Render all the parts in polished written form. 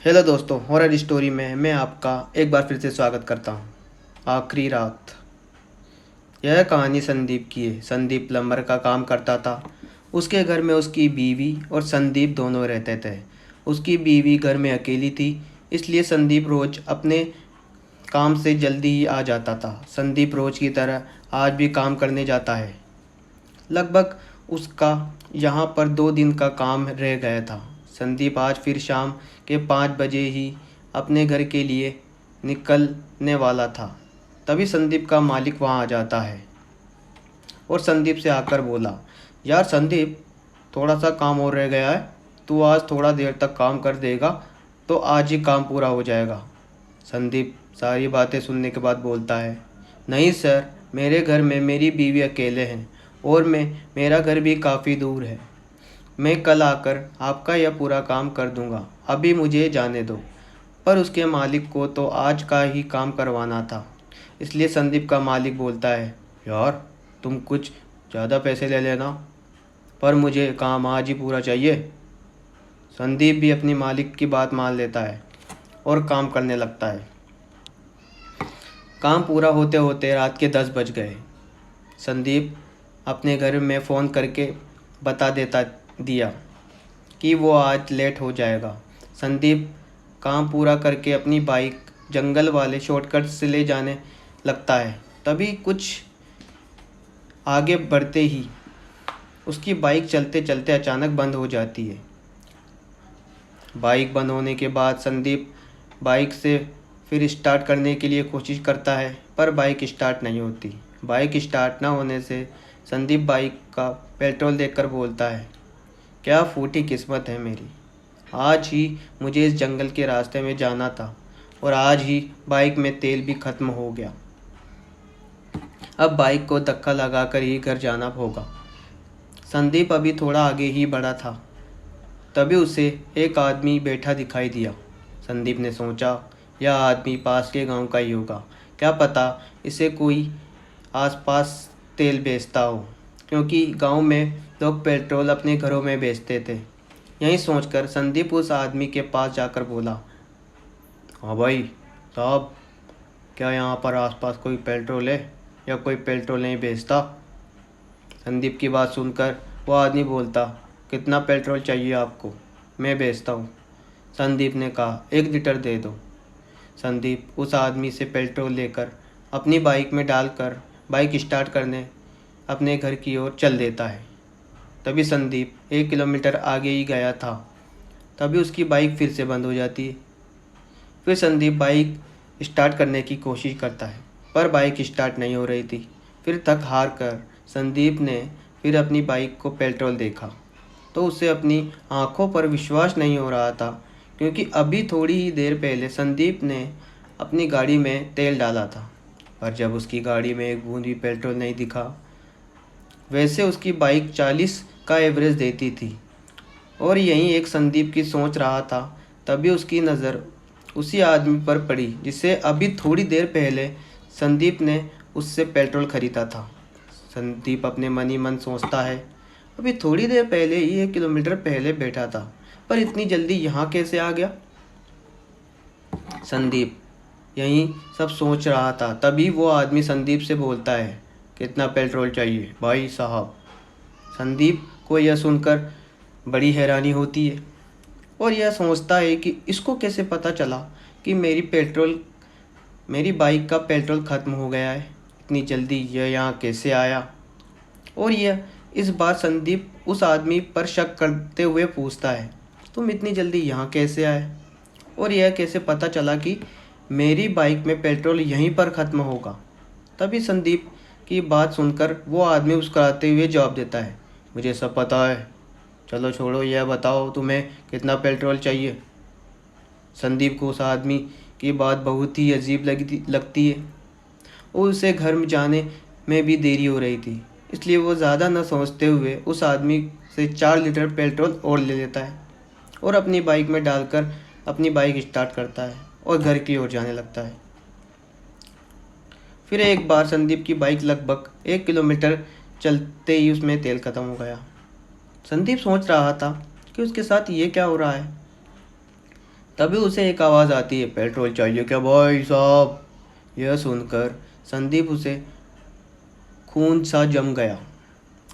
Hello दोस्तों, horror story में मैं आपका एक बार फिर से स्वागत करता हूँ। आखिरी रात। यह कहानी संदीप की है। संदीप प्लम्बर का काम करता था। उसके घर में उसकी बीवी और संदीप दोनों रहते थे। उसकी बीवी घर में अकेली थी, इसलिए संदीप रोज़ अपने काम से जल्दी ही आ जाता था। संदीप रोज़ की तरह आज भी काम करने जाता है। लगभग उसका यहाँ पर 2 दिन का काम रह गया था। संदीप आज फिर शाम के 5 बजे ही अपने घर के लिए निकलने वाला था। तभी संदीप का मालिक वहाँ आ जाता है और संदीप से आकर बोला, यार संदीप, थोड़ा सा काम और रह गया है। तू आज थोड़ा देर तक काम कर देगा तो आज ही काम पूरा हो जाएगा। संदीप सारी बातें सुनने के बाद बोलता है, नहीं सर, मेरे घर में मेरी बीवी अकेले हैं और मेरा घर भी काफ़ी दूर है। मैं कल आकर आपका यह पूरा काम कर दूंगा, अभी मुझे जाने दो। पर उसके मालिक को तो आज का ही काम करवाना था, इसलिए संदीप का मालिक बोलता है, यार तुम कुछ ज़्यादा पैसे ले लेना, पर मुझे काम आज ही पूरा चाहिए। संदीप भी अपनी मालिक की बात मान लेता है और काम करने लगता है। काम पूरा होते होते रात के 10 बज गए। संदीप अपने घर में फ़ोन करके बता दिया कि वो आज लेट हो जाएगा। संदीप काम पूरा करके अपनी बाइक जंगल वाले शॉर्टकट से ले जाने लगता है। तभी कुछ आगे बढ़ते ही उसकी बाइक चलते चलते अचानक बंद हो जाती है। बाइक बंद होने के बाद संदीप बाइक से फिर स्टार्ट करने के लिए कोशिश करता है, पर बाइक स्टार्ट नहीं होती। बाइक स्टार्ट ना होने से संदीप बाइक का पेट्रोल देखकर बोलता है, क्या फूटी किस्मत है मेरी। आज ही मुझे इस जंगल के रास्ते में जाना था और आज ही बाइक में तेल भी ख़त्म हो गया। अब बाइक को धक्का लगाकर ही घर जाना होगा। संदीप अभी थोड़ा आगे ही बढ़ा था, तभी उसे एक आदमी बैठा दिखाई दिया। संदीप ने सोचा, यह आदमी पास के गांव का ही होगा। क्या पता इसे कोई आसपास तेल बेचता हो, क्योंकि गांव में लोग पेट्रोल अपने घरों में बेचते थे। यही सोचकर संदीप उस आदमी के पास जाकर बोला, हाँ भाई साहब, क्या यहाँ पर आसपास कोई पेट्रोल है या कोई पेट्रोल नहीं बेचता। संदीप की बात सुनकर वो आदमी बोलता, कितना पेट्रोल चाहिए आपको, मैं बेचता हूँ। संदीप ने कहा, 1 लीटर दे दो। संदीप उस आदमी से पेट्रोल लेकर अपनी बाइक में डालकर बाइक स्टार्ट करने अपने घर की ओर चल देता है। तभी संदीप 1 किलोमीटर आगे ही गया था, तभी उसकी बाइक फिर से बंद हो जाती है। फिर संदीप बाइक स्टार्ट करने की कोशिश करता है, पर बाइक स्टार्ट नहीं हो रही थी। फिर थक हार कर संदीप ने फिर अपनी बाइक को पेट्रोल देखा तो उसे अपनी आंखों पर विश्वास नहीं हो रहा था, क्योंकि अभी थोड़ी ही देर पहले संदीप ने अपनी गाड़ी में तेल डाला था, पर जब उसकी गाड़ी में एक बूंद भी पेट्रोल नहीं दिखा। वैसे उसकी बाइक 40 का एवरेज देती थी और यहीं एक संदीप की सोच रहा था, तभी उसकी नज़र उसी आदमी पर पड़ी जिसे अभी थोड़ी देर पहले संदीप ने उससे पेट्रोल खरीदा था। संदीप अपने मन ही मन सोचता है, अभी थोड़ी देर पहले ही 1 किलोमीटर पहले बैठा था, पर इतनी जल्दी यहाँ कैसे आ गया। संदीप यही सब सोच रहा था, तभी वो आदमी संदीप से बोलता है, कितना पेट्रोल चाहिए भाई साहब। संदीप को यह सुनकर बड़ी हैरानी होती है और यह सोचता है कि इसको कैसे पता चला कि मेरी बाइक का पेट्रोल ख़त्म हो गया है। इतनी जल्दी यह यहाँ कैसे आया। और यह इस बार संदीप उस आदमी पर शक करते हुए पूछता है, तुम इतनी जल्दी यहाँ कैसे आए और यह कैसे पता चला कि मेरी बाइक में पेट्रोल यहीं पर ख़त्म होगा। तभी संदीप की बात सुनकर वो आदमी मुस्कुराते हुए जवाब देता है, मुझे सब पता है, चलो छोड़ो, यह बताओ तुम्हें कितना पेट्रोल चाहिए। संदीप को उस आदमी की बात बहुत ही अजीब लगती है और उसे घर में जाने में भी देरी हो रही थी, इसलिए वो ज़्यादा न सोचते हुए उस आदमी से 4 लीटर पेट्रोल और ले लेता है और अपनी बाइक में डालकर अपनी बाइक स्टार्ट करता है और घर की ओर जाने लगता है। फिर एक बार संदीप की बाइक लगभग 1 किलोमीटर चलते ही उसमें तेल ख़त्म हो गया। संदीप सोच रहा था कि उसके साथ ये क्या हो रहा है। तभी उसे एक आवाज़ आती है, पेट्रोल चाहिए क्या भाई साहब। यह सुनकर संदीप उसे खून सा जम गया,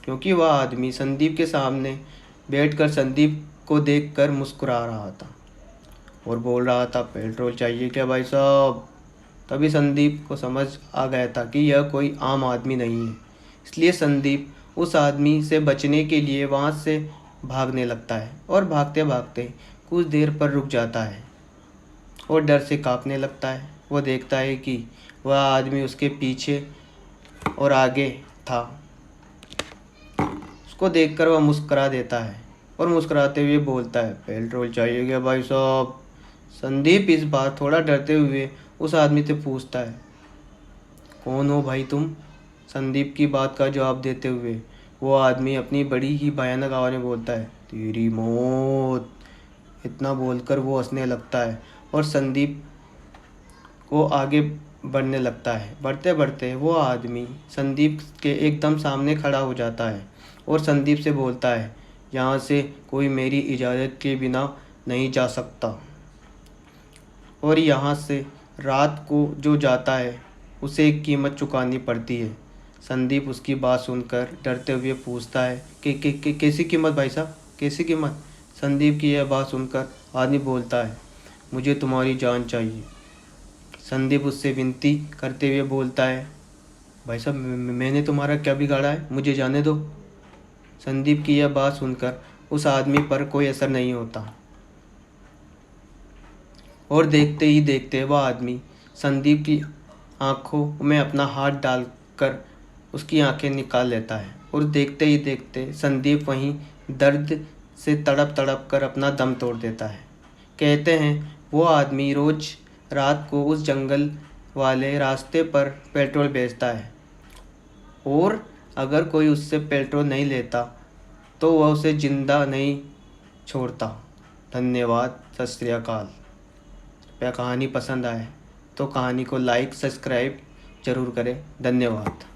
क्योंकि वह आदमी संदीप के सामने बैठकर संदीप को देखकर मुस्कुरा रहा था और बोल रहा था, पेट्रोल चाहिए क्या भाई साहब। तभी संदीप को समझ आ गया था कि यह कोई आम आदमी नहीं है। इसलिए संदीप उस आदमी से बचने के लिए वहाँ से भागने लगता है और भागते भागते कुछ देर पर रुक जाता है और डर से कांपने लगता है। वो देखता है कि वह आदमी उसके पीछे और आगे था। उसको देखकर वह मुस्करा देता है और मुस्कुराते हुए बोलता है, पेट्रोल चाहिए क्या भाई साहब। संदीप इस बार थोड़ा डरते हुए उस आदमी से पूछता है, कौन हो भाई तुम। संदीप की बात का जवाब देते हुए वो आदमी अपनी बड़ी ही भयानक आवाज़ में बोलता है, तेरी मौत। इतना बोलकर वो हंसने लगता है और संदीप को आगे बढ़ने लगता है। बढ़ते बढ़ते वो आदमी संदीप के एकदम सामने खड़ा हो जाता है और संदीप से बोलता है, यहाँ से कोई मेरी इजाज़त के बिना नहीं जा सकता और यहाँ से रात को जो जाता है उसे एक कीमत चुकानी पड़ती है। संदीप उसकी बात सुनकर डरते हुए पूछता है कि कैसी कीमत भाई साहब, कैसी कीमत। संदीप की यह बात सुनकर आदमी बोलता है, मुझे तुम्हारी जान चाहिए। संदीप उससे विनती करते हुए बोलता है, भाई साहब मैंने तुम्हारा क्या बिगाड़ा है, मुझे जाने दो। संदीप की यह बात सुनकर उस आदमी पर कोई असर नहीं होता और देखते ही देखते वह आदमी संदीप की आंखों में अपना हाथ डालकर उसकी आंखें निकाल लेता है और देखते ही देखते संदीप वहीं दर्द से तड़प तड़प कर अपना दम तोड़ देता है। कहते हैं वो आदमी रोज़ रात को उस जंगल वाले रास्ते पर पेट्रोल बेचता है और अगर कोई उससे पेट्रोल नहीं लेता तो वह उसे ज़िंदा नहीं छोड़ता। धन्यवाद, सत श्री अकाल। कृपया कहानी पसंद आए तो कहानी को लाइक सब्सक्राइब ज़रूर करें। धन्यवाद।